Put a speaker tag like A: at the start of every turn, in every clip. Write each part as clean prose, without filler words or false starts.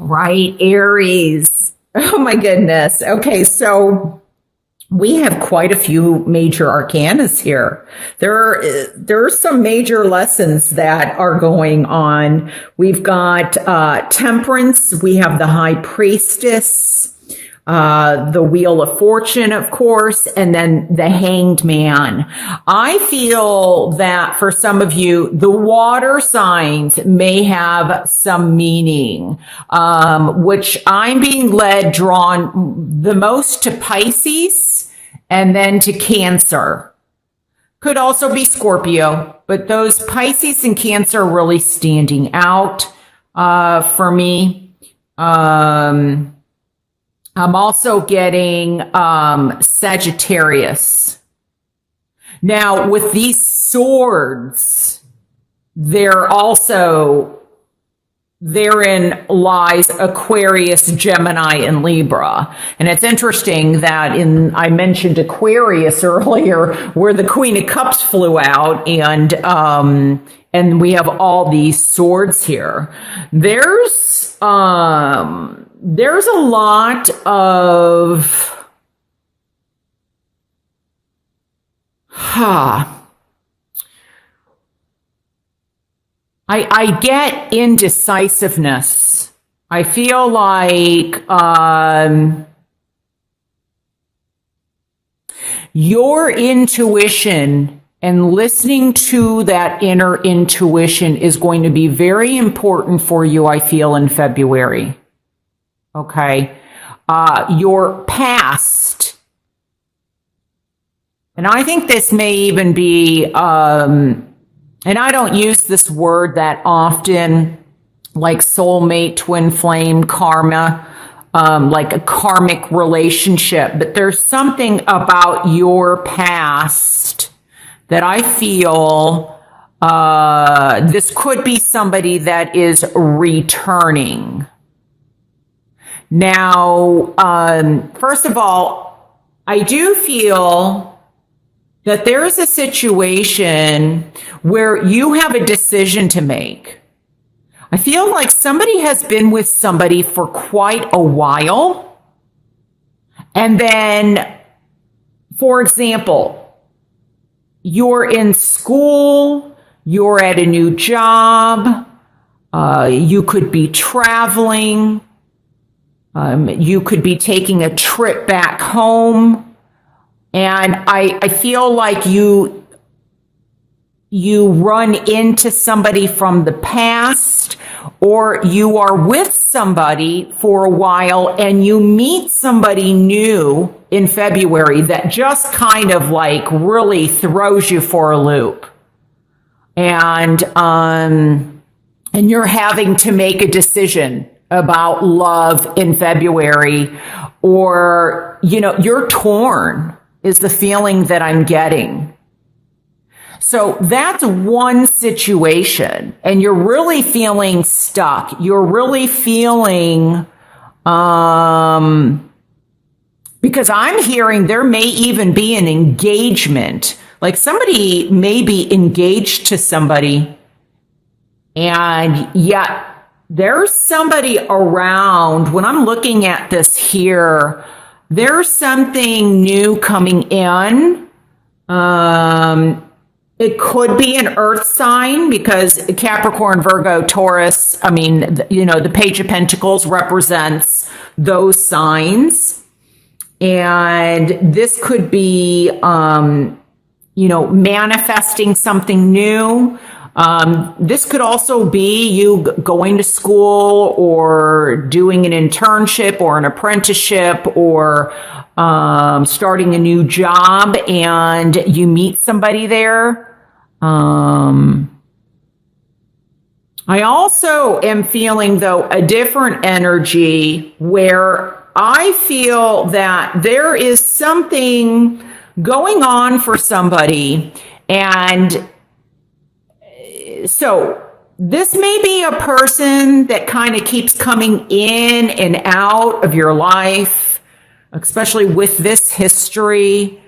A: Right, Aries. Oh my goodness. Okay, so we have quite a few major arcanas here. There are some major lessons that are going on. We've got Temperance. We have the High Priestess, the Wheel of Fortune, of course, and then the Hanged Man. I feel that for some of you, the water signs may have some meaning, which I'm being drawn the most to Pisces and then to Cancer. Could also be Scorpio, but those Pisces and Cancer are really standing out for me. I'm also getting Sagittarius. Now, with these swords, therein lies Aquarius, Gemini, and Libra. And it's interesting that I mentioned Aquarius earlier, where the Queen of Cups flew out, and we have all these swords here. There's a lot of I get indecisiveness. I feel like your intuition and listening to that inner intuition is going to be very important for you, I feel, in February. Okay. Your past. And I think this may even be, and I don't use this word that often, like soulmate, twin flame, karma, like a karmic relationship. But there's something about your past that I feel this could be somebody that is returning. Now, first of all, I do feel that there is a situation where you have a decision to make. I feel like somebody has been with somebody for quite a while. And then, for example, you're in school, you're at a new job, you could be traveling, you could be taking a trip back home. And I feel like you run into somebody from the past, or you are with somebody for a while and you meet somebody new in February that just kind of like really throws you for a loop. And you're having to make a decision about love in February, or, you're torn is the feeling that I'm getting. So that's one situation, and you're really feeling stuck. You're really feeling, because I'm hearing there may even be an engagement. Like somebody may be engaged to somebody, and yet there's somebody around. When I'm looking at this here, there's something new coming in. It could be an earth sign, because Capricorn, Virgo, Taurus, the Page of Pentacles represents those signs. And this could be, manifesting something new. This could also be you going to school or doing an internship or an apprenticeship, or starting a new job, and you meet somebody there. I also am feeling, though, a different energy where I feel that there is something going on for somebody, and so this may be a person that kind of keeps coming in and out of your life, especially with this history.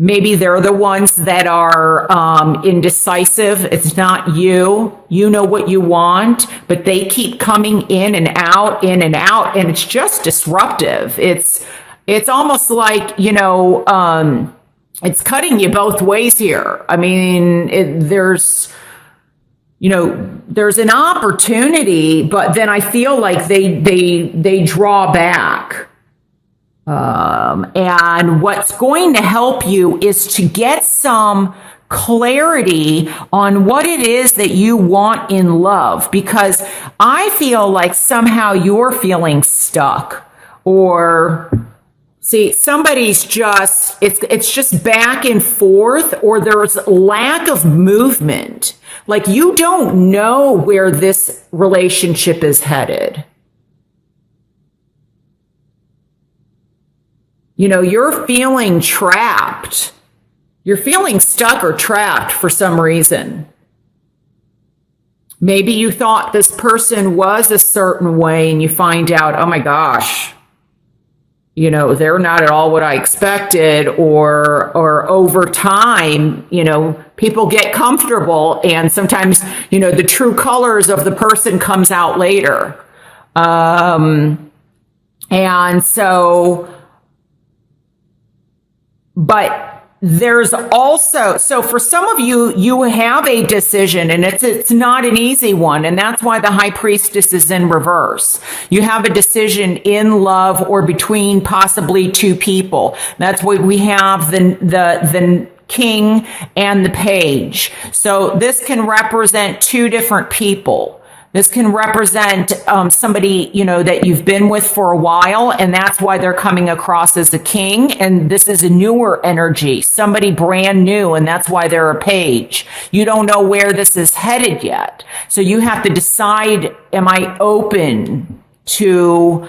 A: Maybe they're the ones that are indecisive. It's not you. You know what you want, but they keep coming in and out, and it's just disruptive. It's almost like, it's cutting you both ways here. I mean, there's an opportunity, but then I feel like they draw back. And what's going to help you is to get some clarity on what it is that you want in love, because I feel like somehow you're feeling stuck, or see, somebody's just, it's just back and forth, or there's lack of movement. Like you don't know where this relationship is headed. You're feeling trapped. You're feeling stuck or trapped for some reason. Maybe you thought this person was a certain way and you find out, oh my gosh, they're not at all what I expected, or over time, people get comfortable and sometimes, the true colors of the person comes out later. And so, but there's also, so for some of you, you have a decision, and it's not an easy one. And that's why the High Priestess is in reverse. You have a decision in love or between possibly two people. That's what we have, the King and the Page. So this can represent two different people. This can represent somebody, that you've been with for a while, and that's why they're coming across as a king. And this is a newer energy, somebody brand new, and that's why they're a page. You don't know where this is headed yet. So you have to decide, am I open to,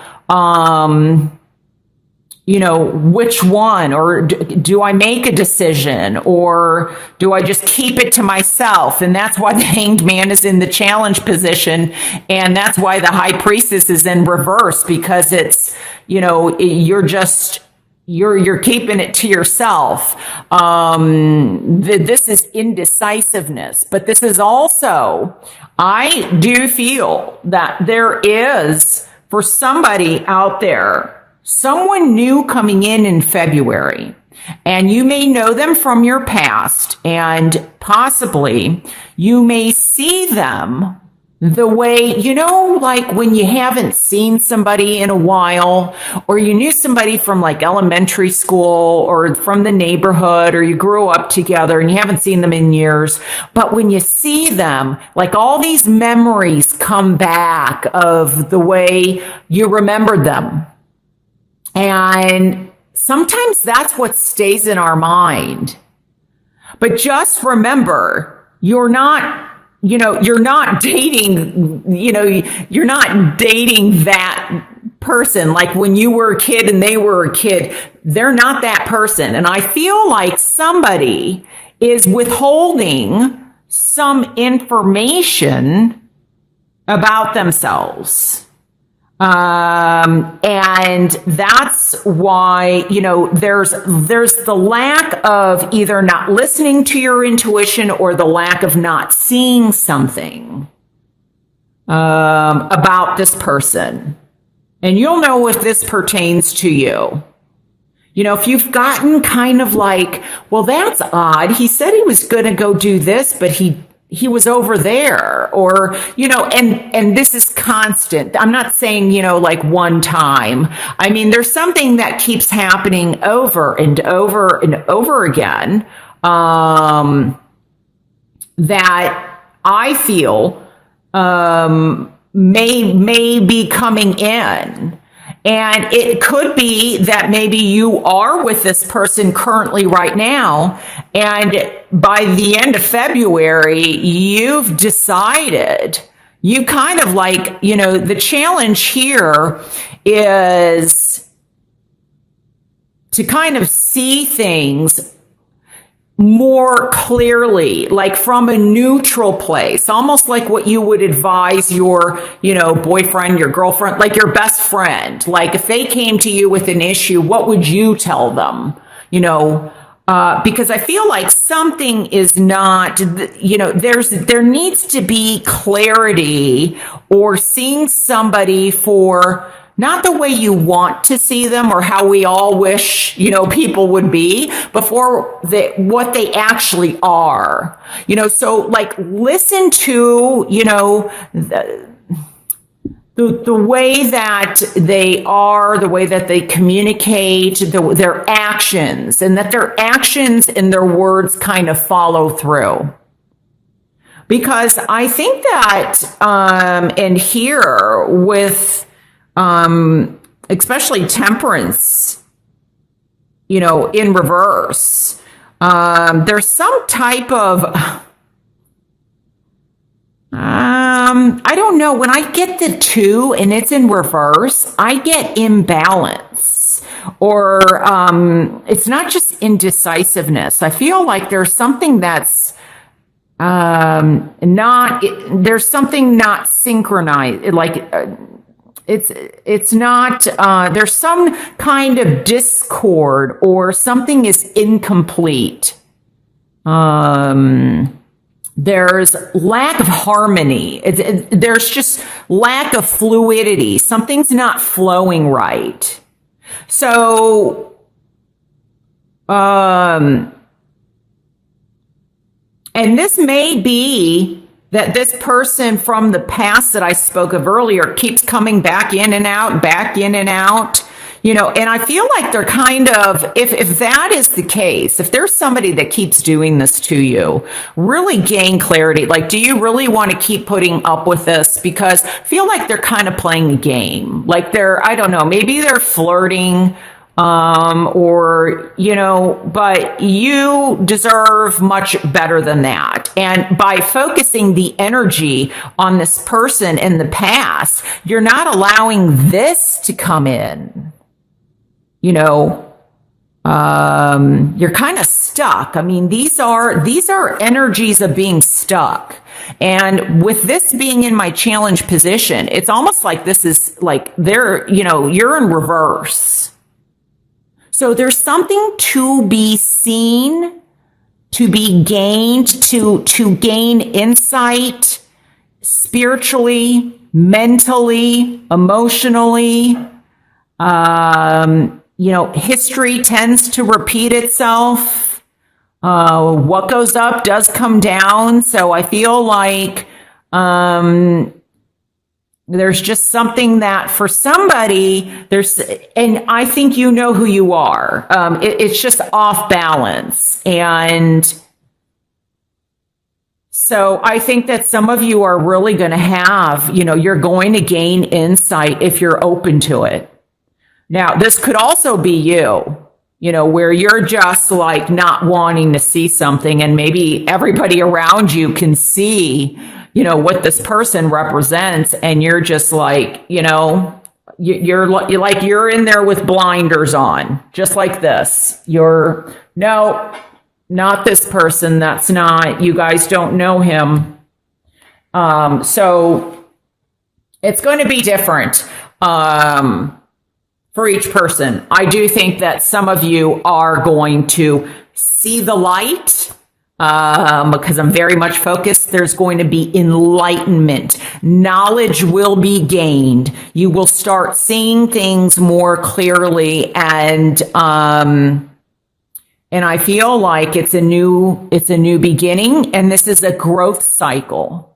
A: which one, or do I make a decision, or do I just keep it to myself? And that's why the Hanged Man is in the challenge position. And that's why the High Priestess is in reverse, because it's, you're keeping it to yourself. This is indecisiveness, but this is also, I do feel that there is, for somebody out there, someone new coming in February, and you may know them from your past, and possibly you may see them the way, like when you haven't seen somebody in a while, or you knew somebody from like elementary school or from the neighborhood, or you grew up together and you haven't seen them in years. But when you see them, like all these memories come back of the way you remembered them. And sometimes that's what stays in our mind. But just remember, you're not dating, you're not dating that person. Like when you were a kid and they were a kid, they're not that person. And I feel like somebody is withholding some information about themselves. And that's why, there's the lack of either not listening to your intuition, or the lack of not seeing something, about this person. And you'll know if this pertains to you. If you've gotten kind of like, well, that's odd. He said he was going to go do this, but he was over there, or, and this is constant. I'm not saying, like one time. I mean, there's something that keeps happening over and over and over again, that I feel, may be coming in. And it could be that maybe you are with this person currently right now, and by the end of February, you've decided, you kind of like, the challenge here is to kind of see things more clearly, like from a neutral place, almost like what you would advise your, boyfriend, your girlfriend, like your best friend. Like if they came to you with an issue, what would you tell them? because I feel like something is not, there needs to be clarity, or seeing somebody for not the way you want to see them or how we all wish, people would be, but for what they actually are. So like listen to, the way that they are, the way that they communicate, their actions, and that their actions and their words kind of follow through. Because I think that, and here with, especially temperance, in reverse, there's some type of, I don't know. When I get the 2 and it's in reverse, I get imbalance, or it's not just indecisiveness. I feel like there's something that's there's something not synchronized. Like it's not. There's some kind of discord, or something is incomplete. There's lack of harmony. There's just lack of fluidity. Something's not flowing right. So, and this may be that this person from the past that I spoke of earlier keeps coming back in and out, and I feel like they're kind of, if that is the case, if there's somebody that keeps doing this to you, really gain clarity. Like, do you really want to keep putting up with this? Because I feel like they're kind of playing a game. Like I don't know, maybe they're flirting, or, but you deserve much better than that. And by focusing the energy on this person in the past, you're not allowing this to come in. You're kind of stuck. I mean, these are energies of being stuck. And with this being in my challenge position, it's almost like this is like you're in reverse. So there's something to be seen, to be gained, to gain insight spiritually, mentally, emotionally. History tends to repeat itself. What goes up does come down. So I feel like there's just something that for somebody, and I think you know who you are. It's just off balance. And so I think that some of you are really going to have, you're going to gain insight if you're open to it. Now, this could also be you, where you're just like not wanting to see something, and maybe everybody around you can see, what this person represents, and you're just like, you're in there with blinders on, just like this. No, not this person. That's not, you guys don't know him. So it's going to be different. For each person. I do think that some of you are going to see the light, because I'm very much focused. There's going to be enlightenment. Knowledge will be gained. You will start seeing things more clearly, and I feel like it's a new beginning, and this is a growth cycle.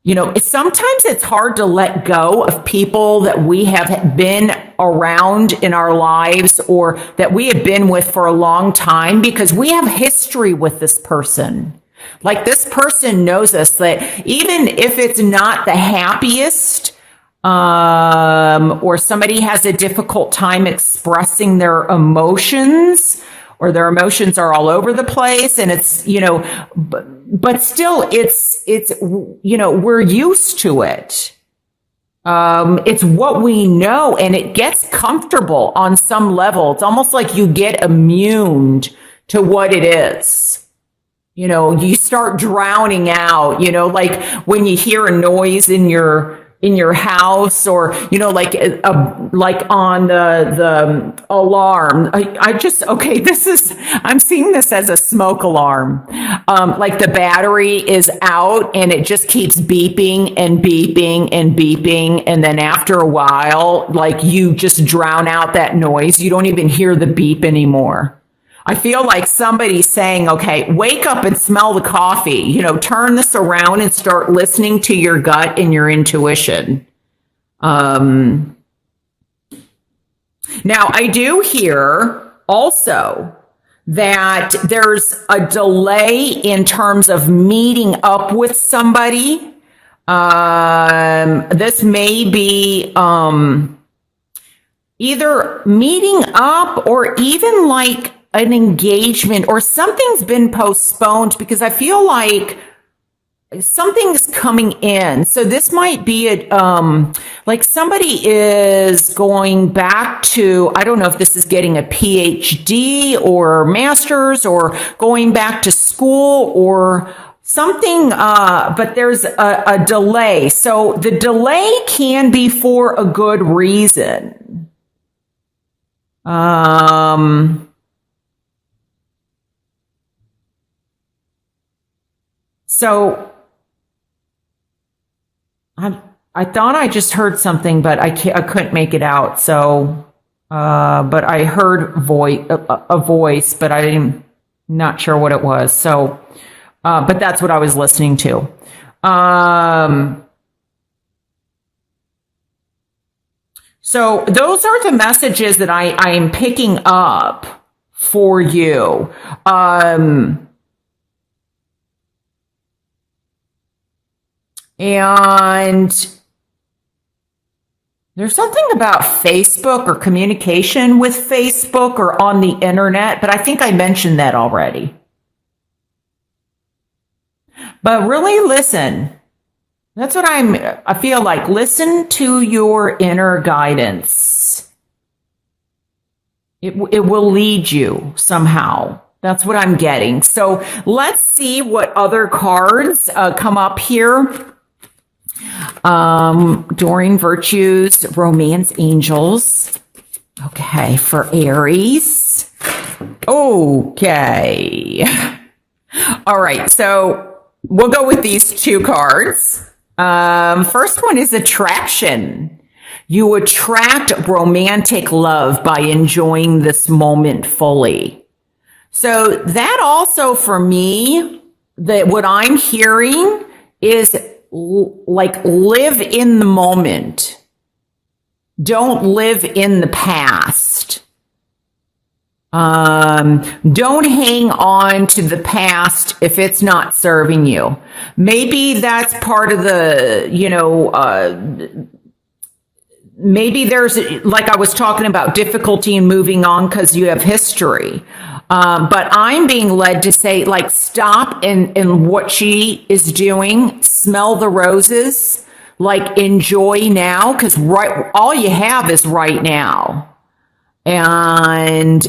A: Sometimes it's hard to let go of people that we have been around in our lives, or that we have been with for a long time, because we have history with this person. Like, this person knows us, that even if it's not the happiest, or somebody has a difficult time expressing their emotions, or their emotions are all over the place, and it's, but still it's, we're used to it. It's what we know, and it gets comfortable on some level. It's almost like you get immune to what it is. You start drowning out, like when you hear a noise in your in your house, or like on the alarm. Okay, I'm seeing this as a smoke alarm. Like the battery is out and it just keeps beeping and beeping and beeping, and then after a while, like, you just drown out that noise. You don't even hear the beep anymore. I feel like somebody's saying, okay, wake up and smell the coffee. Turn this around and start listening to your gut and your intuition. Now, I do hear also that there's a delay in terms of meeting up with somebody. This may be either meeting up or even like an engagement, or something's been postponed, because I feel like something's coming in. So this might be like somebody is going back to, I don't know if this is getting a PhD or master's, or going back to school or something, but there's a delay. So the delay can be for a good reason. So I thought I just heard something, but I couldn't make it out. So, but I heard a voice, but I'm not sure what it was. So, but that's what I was listening to. So those are the messages that I am picking up for you. And there's something about Facebook or communication with Facebook or on the internet, but I think I mentioned that already. But really listen. That's what I feel like. Listen to your inner guidance. It will lead you somehow. That's what I'm getting. So let's see what other cards come up here. Doreen Virtues, Romance Angels. Okay, for Aries. Okay. All right, so we'll go with these two cards. First one is attraction. You attract romantic love by enjoying this moment fully. So that also, for me, that what I'm hearing is like, live in the moment. Don't live in the past. Don't hang on to the past if it's not serving you. Maybe that's part of the, maybe there's, like I was talking about, difficulty in moving on because you have history. But I'm being led to say, like, stop in what she is doing, smell the roses, like, enjoy now, because all you have is right now. And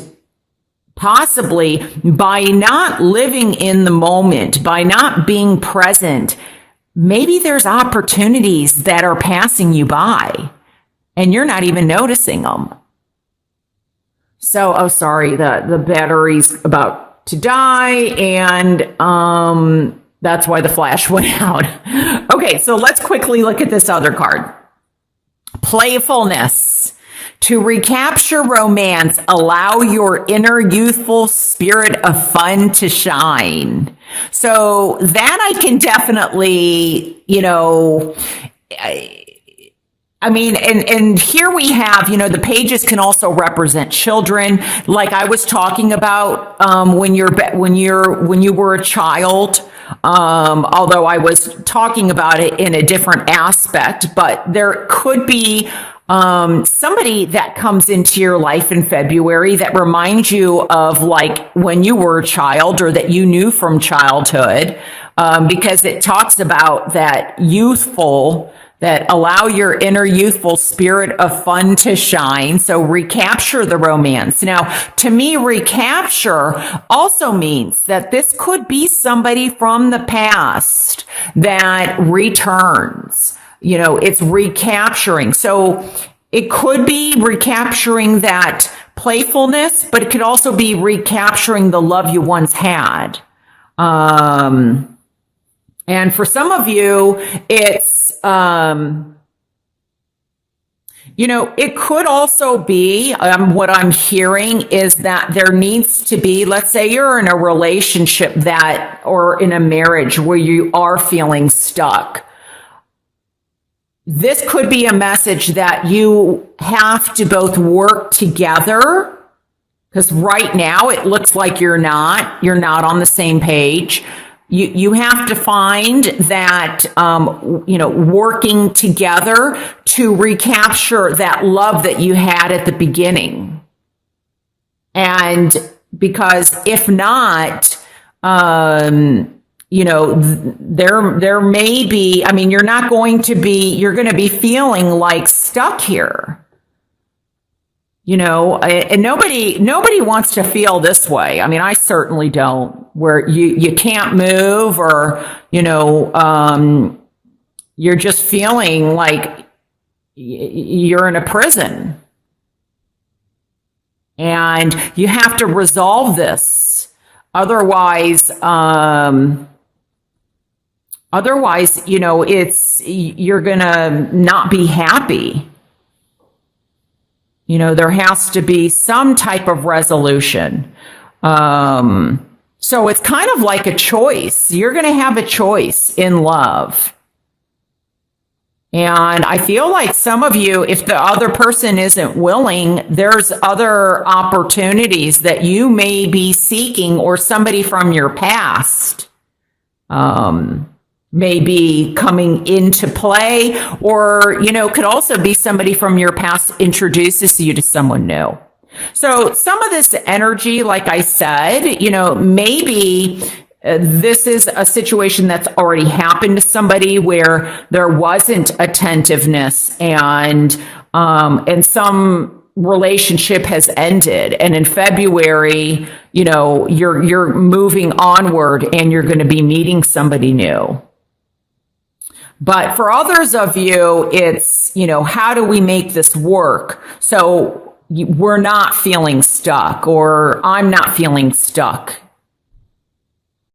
A: possibly by not living in the moment, by not being present, maybe there's opportunities that are passing you by and you're not even noticing them. So, sorry, the battery's about to die, and that's why the flash went out. Okay, so let's quickly look at this other card. Playfulness. To recapture romance, allow your inner youthful spirit of fun to shine. So that I can definitely, I mean, and here we have, the pages can also represent children. Like I was talking about, when you were a child, although I was talking about it in a different aspect, but there could be somebody that comes into your life in February that reminds you of like when you were a child or that you knew from childhood, because it talks about that that allow your inner youthful spirit of fun to shine. So recapture the romance. Now, to me, recapture also means that this could be somebody from the past that returns. it's recapturing. So it could be recapturing that playfulness, but it could also be recapturing the love you once had. And for some of you, it's, it could also be, what I'm hearing is that there needs to be, let's say you're in a relationship or in a marriage where you are feeling stuck. This could be a message that you have to both work together, because right now it looks like you're not on the same page. You have to find that, working together to recapture that love that you had at the beginning. And because if not, there may be, you're going to be feeling like stuck here. And nobody wants to feel this way. I certainly don't, where you can't move, or, you're just feeling like you're in a prison. And you have to resolve this. Otherwise, you're going to not be happy. There has to be some type of resolution. So it's kind of like a choice. You're going to have a choice in love. And I feel like some of you, if the other person isn't willing, there's other opportunities that you may be seeking, or somebody from your past may be coming into play, or, could also be somebody from your past introduces you to someone new. So some of this energy, like I said, maybe this is a situation that's already happened to somebody where there wasn't attentiveness, and some relationship has ended. And in February, you're moving onward and you're going to be meeting somebody new. But for others of you, it's, how do we make this work? So we're not feeling stuck, or I'm not feeling stuck.